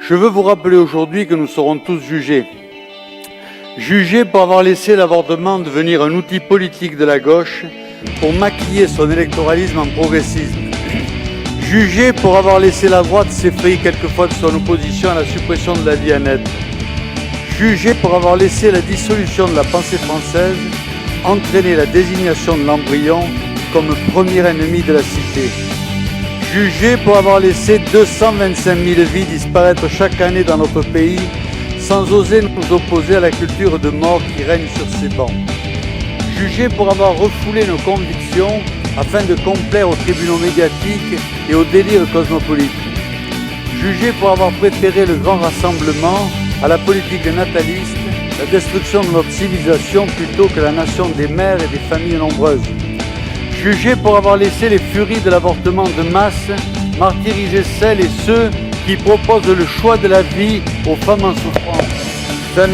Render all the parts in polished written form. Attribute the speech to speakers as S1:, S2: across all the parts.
S1: Je veux vous rappeler aujourd'hui que nous serons tous jugés. Jugés pour avoir laissé l'avortement devenir un outil politique de la gauche pour maquiller son électoralisme en progressisme. Jugés pour avoir laissé la droite s'effrayer quelquefois de son opposition à la suppression de la vie à naître. Jugés pour avoir laissé la dissolution de la pensée française entraîner la désignation de l'embryon comme premier ennemi de la cité. Jugés pour avoir laissé 225 000 vies disparaître chaque année dans notre pays sans oser nous opposer à la culture de mort qui règne sur ces bancs. Jugés pour avoir refoulé nos convictions afin de complaire aux tribunaux médiatiques et aux délires cosmopolites. Jugés pour avoir préféré le grand rassemblement à la politique nataliste, la destruction de notre civilisation plutôt que la nation des mères et des familles nombreuses. Jugés pour avoir laissé les furies de l'avortement de masse martyriser celles et ceux qui proposent le choix de la vie aux femmes en souffrance.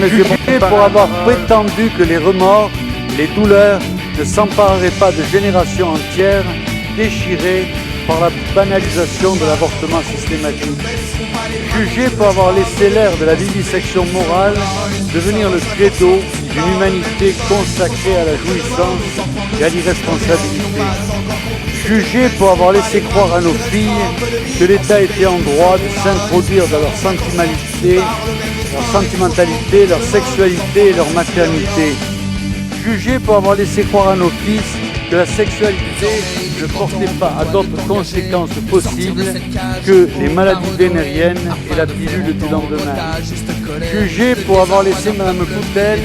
S1: Jugés pour avoir prétendu que les remords, les douleurs ne s'empareraient pas de générations entières déchirées par la banalisation de l'avortement systématique. Jugés pour avoir laissé l'ère de la vivisection morale devenir le credo d'une humanité consacrée à la jouissance et à l'irresponsabilité. Jugés pour avoir laissé croire à nos filles que l'État était en droit de s'introduire dans leur sentimentalité, leur sexualité et leur maternité. Jugés pour avoir laissé croire à nos fils que la sexualité ne portait pas à d'autres conséquences possibles que les maladies vénériennes et la pilule du lendemain. Jugés pour avoir laissé Mme Coutel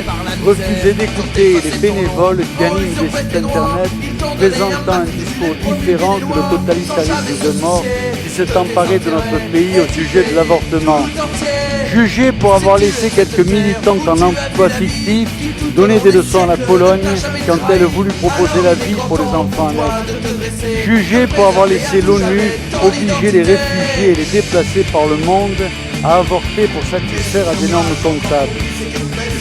S1: refuser d'écouter les bénévoles qui animent des sites internet présentant un discours différent que le totalitarisme de mort qui s'est emparé de notre pays au sujet de l'avortement. Jugés pour avoir laissé quelques militants en emploi fictif donner des leçons à la Pologne quand elle voulut proposer la vie pour les enfants à naître. Jugés pour avoir laissé l'ONU obliger les réfugiés et les déplacés par le monde à avorter pour satisfaire à des normes comptables.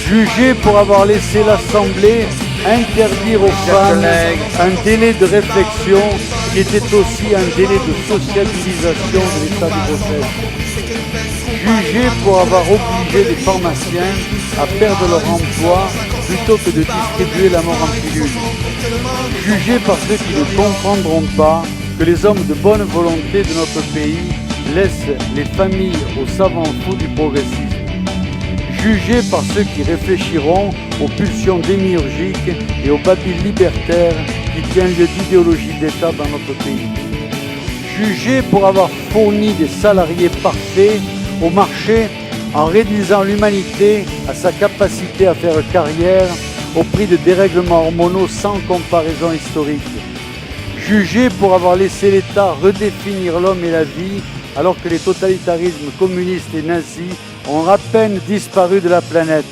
S1: Jugés pour avoir laissé l'Assemblée interdire aux femmes un délai de réflexion qui était aussi un délai de sociabilisation de l'état de grossesse. Jugés pour avoir obligé les pharmaciens à perdre leur emploi plutôt que de distribuer la mort en pilule. Jugés par ceux qui ne comprendront pas que les hommes de bonne volonté de notre pays laissent les familles aux savants fous du progressisme. Jugés par ceux qui réfléchiront aux pulsions démiurgiques et au babil libertaire qui tient lieu d'idéologie d'État dans notre pays. Jugés pour avoir fourni des salariés parfaits au marché en réduisant l'humanité à sa capacité à faire carrière au prix de dérèglements hormonaux sans comparaison historique. Jugés pour avoir laissé l'État redéfinir l'homme et la vie alors que les totalitarismes communistes et nazis ont à peine disparu de la planète.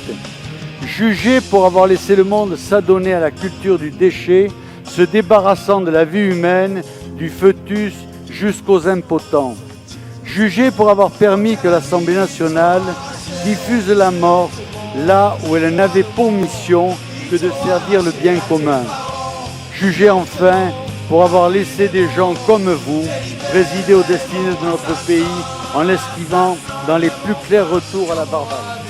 S1: Jugés pour avoir laissé le monde s'adonner à la culture du déchet, se débarrassant de la vie humaine, du fœtus jusqu'aux impotents. Jugés pour avoir permis que l'Assemblée nationale diffuse la mort là où elle n'avait pour mission que de servir le bien commun. Jugés enfin pour avoir laissé des gens comme vous présider aux destinées de notre pays en l'esquivant dans les plus clairs retours à la barbarie.